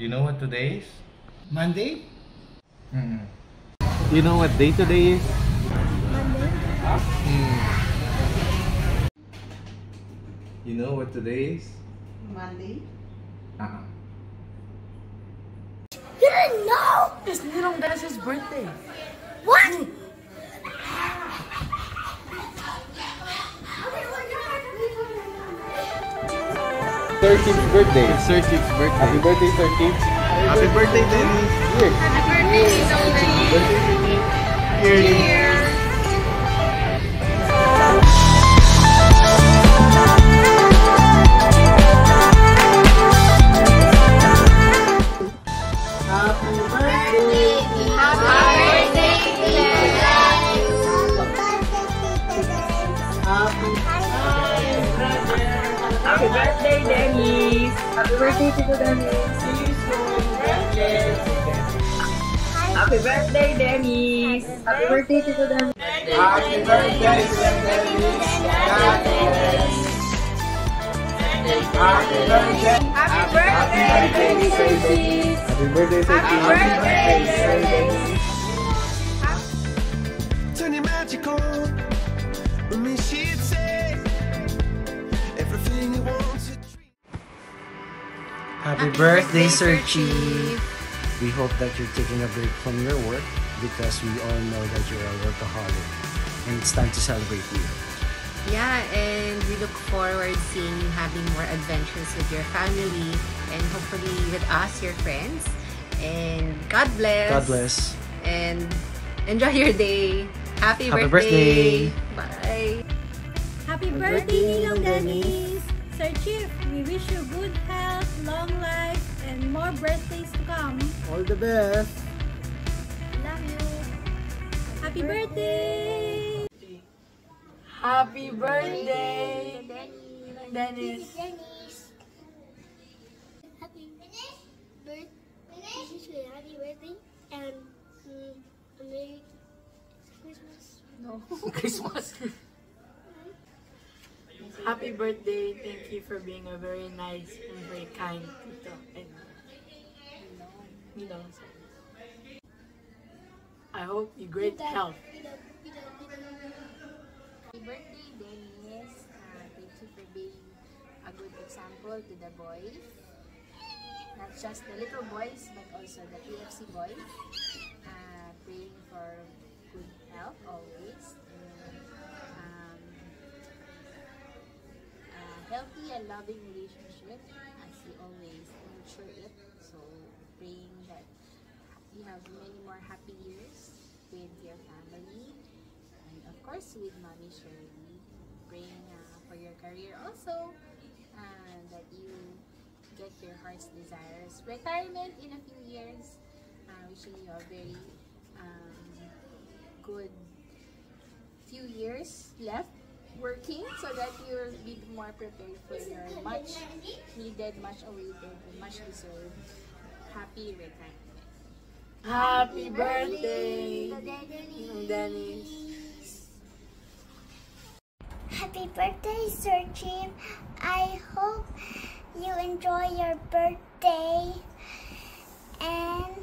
You know what today is? Monday? You know what day today is? Monday? You know what today is? Monday? You didn't know? It's Ninong Dennis' birthday. What? Birthday. It's Sergio's birthday. Happy birthday, Sergio. Happy birthday, Dennis. Here. Happy birthday, Here. Happy birthday, Dennis! Happy birthday to Dennis! Happy birthday, Dennis! Happy birthday to Dennis! Happy birthday, Dennis. Happy birthday. Happy birthday, Dennis! Happy birthday, Sergio. Happy birthday, Dennis! Turn your magical. With me, she'd say everything you want to dream. Happy birthday, Sir Chief! We hope that you're taking a break from your work because we all know that you're a workaholic and it's time to celebrate you. Yeah, and we look forward seeing you having more adventures with your family and hopefully with us, your friends. And God bless. God bless. And enjoy your day. Happy birthday. Bye. Happy birthday, Ninong Dennis! Sir Chief, we wish you good health, long life, and more birthdays to come. All the best. Love you. Happy birthday! Happy birthday, Dennis! Happy birthday. Happy birthday. And Merry Christmas. No. Christmas. Happy birthday. Thank you for being a very nice and very kind tito. And I hope you great health. Happy birthday, Dennis. Thank you for being a good example to the boys. Not just the little boys, but also the PFC boys. Praying for good health always. And, healthy and loving relationship as you always nurture it. So praying that you have many more happy years with your family. And of course, with Mommy Shirley, praying for your career also, and that you get your heart's desires. Retirement in a few years, wishing you a very good few years left working so that you'll be more prepared for your much needed, much awaited, and much deserved happy retirement. Happy birthday, Dennis! Happy birthday, Sir Chief. I hope you enjoy your birthday and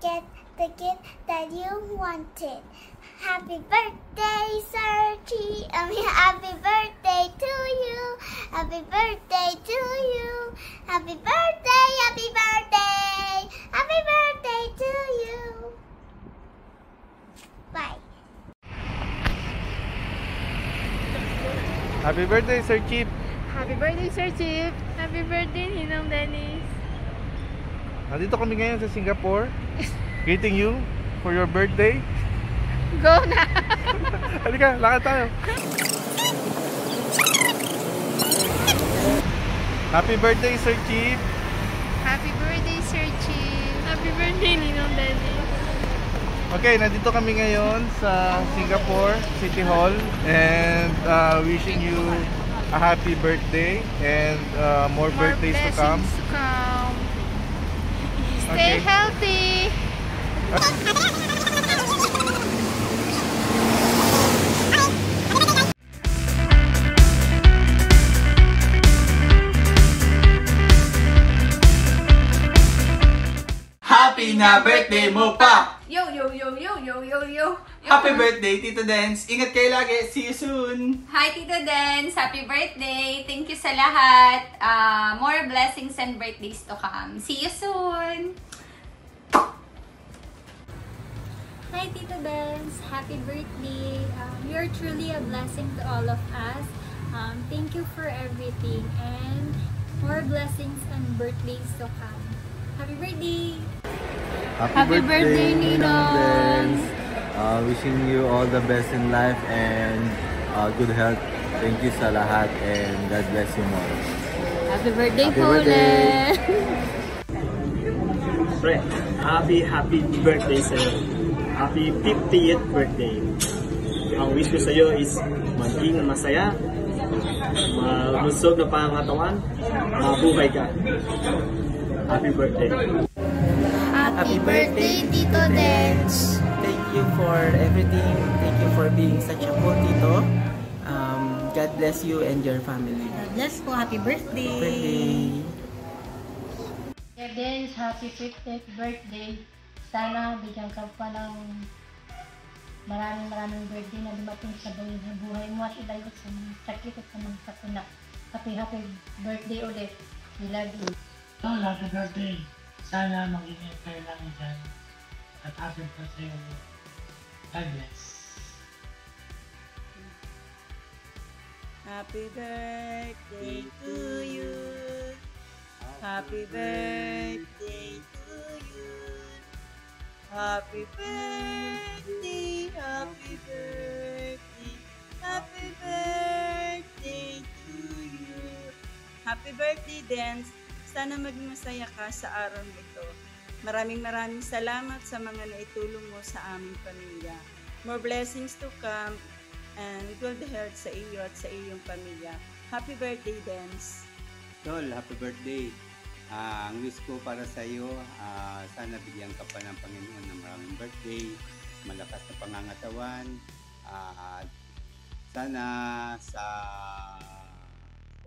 get the gift that you wanted. Happy birthday, Sir Chief. Happy birthday to you. Happy birthday to you. Happy birthday, happy birthday. Happy birthday to you. Bye. Happy birthday, Sir Chief. Happy birthday, Sir Chief! Happy birthday, Ninong Dennis! Nandito kami ngayon sa Singapore. Greeting you for your birthday. Go na! Halika, lakad tayo. Happy birthday, Sir Chief. Happy birthday, Sir Chief! Happy birthday, Ninong Dennis! Okay, nandito kami ngayon sa Singapore City Hall and wishing you a happy birthday and more birthdays to come. Blessings to come. Stay healthy! happy na birthday mo pa! Yo, yo, yo, yo, yo, yo, yo. Happy birthday, Tito Dance! Ingat kayo lagi! See you soon! Hi, Tito Dance! Happy birthday! Thank you sa lahat. More blessings and birthdays to come. See you soon! Hi, Tito Dance! Happy birthday! You're truly a blessing to all of us. Thank you for everything and more blessings and birthdays to come. Happy birthday! Happy birthday, Ninong! Wishing you all the best in life and good health. Thank you sa lahat and God bless you more. Happy birthday, Happy birthday! Pre, happy birthday sa'yo. Happy 50th birthday. Ang wish ko sa'yo is maging masaya, malusog na pangatawan, mabuhay ka. Happy birthday. Happy birthday, Tito Dance! Thank you for everything. Thank you for being such a cool Tito. God bless you and your family. God bless po. Happy birthday! Dance, happy 50th birthday. Sana bigyan ka pa ng maraming birthday na dumating sa buhay mo at idagot sa mga sakit at sa mga sakuna. Happy birthday ulit. We love you. Happy birthday. Sana mag-ingat kayo lang dyan. At happy birthday ulit. God bless. Happy birthday to you. Happy birthday to you. Happy birthday, happy birthday, happy birthday to you. Happy birthday, Dance. Sana maging masaya ka sa araw nito. Maraming salamat sa mga naitulong mo sa aming pamilya. More blessings to come and good health sa iyo at sa iyong pamilya. Happy birthday, Dance. Tol, happy birthday. Ang wish ko para sa iyo, sana bigyan ka pa ng Panginoon ng maraming birthday, malakas na pangangatawan, sana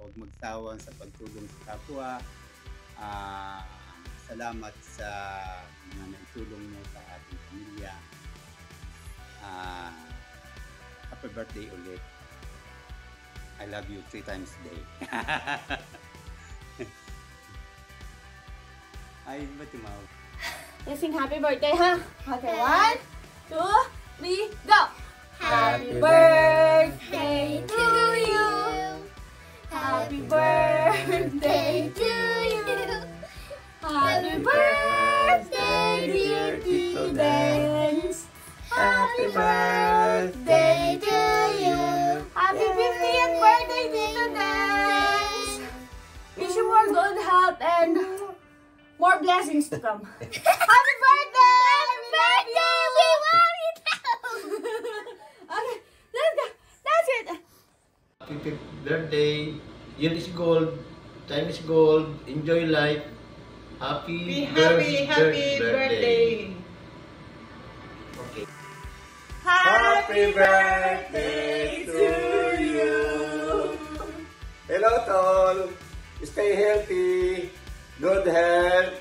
huwag magsawang sa pagtulong sa kapwa. Salamat sa mga naitulong mo sa ating pamilya. Happy birthday ulit. I love you 3 times a day. Ay, ba tumawag? Let's sing happy birthday, ha? Okay, 1, 2, 3, go! Happy birthday to you! Happy birthday to you! Happy birthday, dear Tito Dance! Happy birthday to you! Happy 50th birthday, Tito Dance! Wish you more good health and more blessings to come. Happy birthday! Happy birthday! We love you too! Okay, let's go. That's it. Happy 5th birthday. Year is gold. Time is gold. Enjoy life. Happy birthday. Okay. Happy birthday to you. Hello, Tol. Stay healthy. Good health.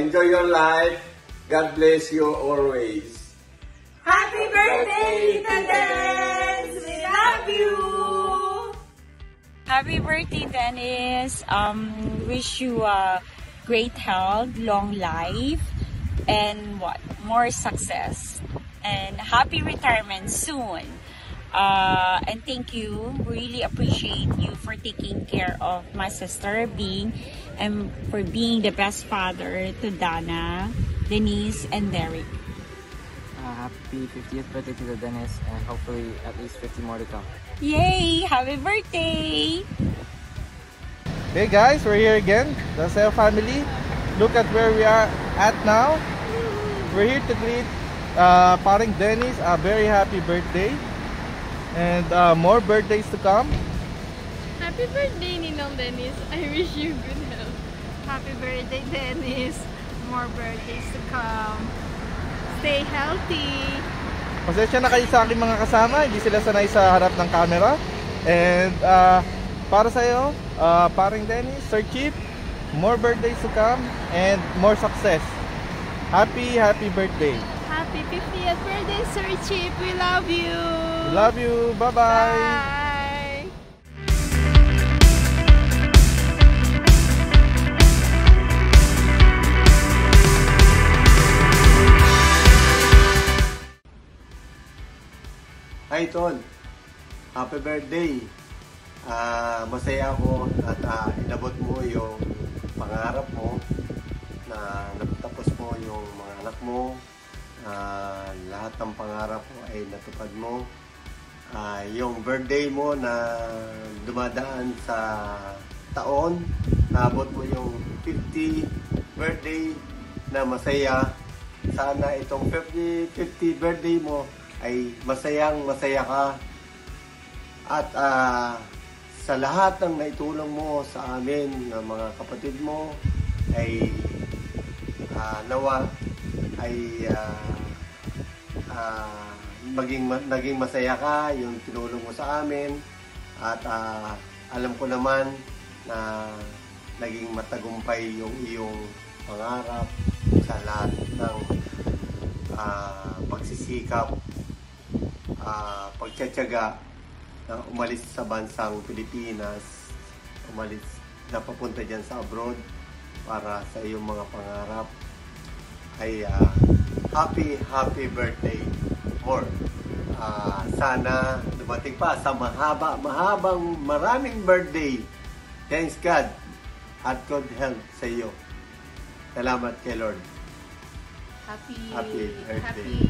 Enjoy your life. God bless you always. Happy birthday, Tito Dance! We love you! Happy birthday, Dennis. Wish you great health, long life, and more success. And happy retirement soon. And thank you. Really appreciate you for taking care of my sister, and for being the best father to Dana, Denise, and Derek. Happy 50th birthday to Dennis, and hopefully at least 50 more to come. Yay! Happy birthday! Hey guys, we're here again, the Sayo family. Look at where we are at now. We're here to greet Paring Dennis a very happy birthday. And more birthdays to come. Happy birthday, Ninong Dennis. I wish you good health. Happy birthday, Dennis. More birthdays to come. Stay healthy. Pasensya na kayo sa aking mga kasama. Hindi sila sanay sa harap ng camera. And para sa iyo, Paring Dennis, Sir Chief, more birthdays to come, and more success. Happy birthday. Happy 50th birthday, Sir Chip. We love you. We love you. Bye-bye. Bye. Hi Tol, happy birthday. Masaya ako at inabot mo yung pangarap mo na natapos mo yung mga anak mo. Lahat ng pangarap mo ay natupad mo. Yung birthday mo na dumadaan sa taon, naabot mo yung 50 birthday na masaya. Sana itong 50 birthday mo ay masaya ka. At sa lahat ng naitulong mo sa amin ng mga kapatid mo ay nawa ay naging masaya ka yung tinulong mo sa amin. At alam ko naman na naging matagumpay yung iyong pangarap sa lahat ng pagsisikap, pagtsatsaga na umalis sa bansang Pilipinas, umalis na papunta dyan sa abroad para sa iyong mga pangarap. Ay happy birthday more. Sana dumating pa sa mahabang maraming birthday. Thanks God at good health sa iyo. Salamat kay Lord. Happy 50th birthday.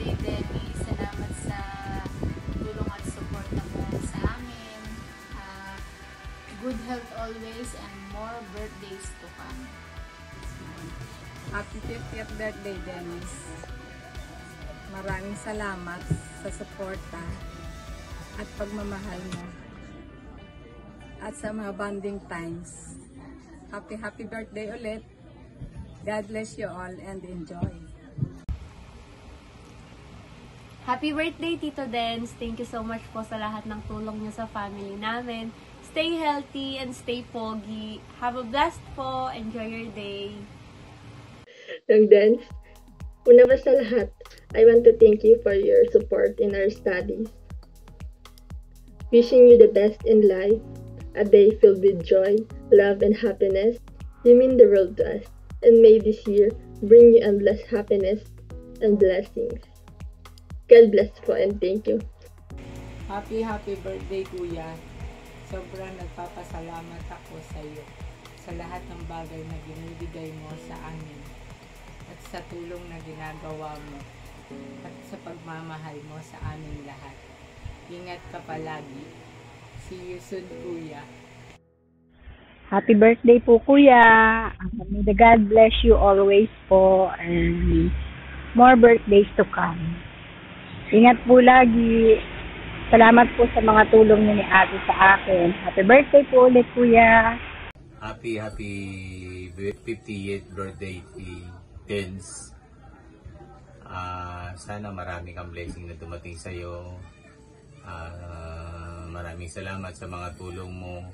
birthday, Dennis. Salamat sa tulong at suporta mo sa amin. Good health always and more birthdays to come. Happy 50th birthday, Dennis. Maraming salamat sa suporta at pagmamahal mo. At sa mga bonding times. Happy birthday ulit. God bless you all and enjoy. Happy birthday, Tito Dens. Thank you so much po sa lahat ng tulong niyo sa family namin. Stay healthy and stay pogi. Have a blessed po. Enjoy your day. Young Dens, una pa sa lahat, I want to thank you for your support in our studies. Wishing you the best in life, a day filled with joy, love, and happiness. You mean the world to us, and may this year bring you endless happiness and blessings. God bless po and thank you. Happy birthday, Kuya. Sobrang nagpapasalamat ako sa iyo sa lahat ng bagay na binibigay mo sa amin at sa tulong na ginagawa mo at sa pagmamahal mo sa amin lahat. Ingat ka palagi. See you soon, Kuya. Happy birthday po, Kuya. May the God bless you always po and more birthdays to come. Ingat po lagi. Salamat po sa mga tulong niyo ni Ate sa akin. Happy birthday po ulit, Kuya. Happy 50th birthday, Dens. Sana marami kang blessing na dumating sa'yo. Maraming salamat sa mga tulong mo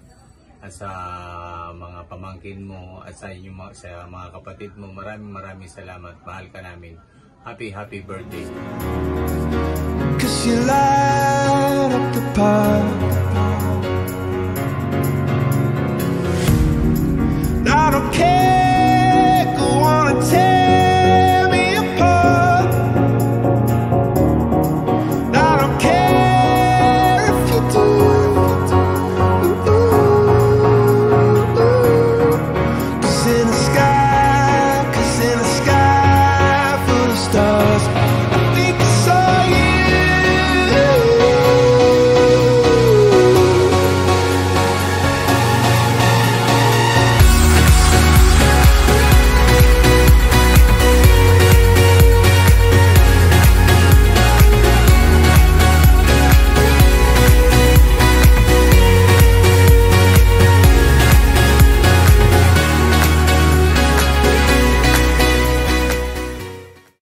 at sa mga pamangkin mo at sa mga kapatid mo. Maraming salamat. Mahal ka namin. Happy birthday. 'Cause you light up the party.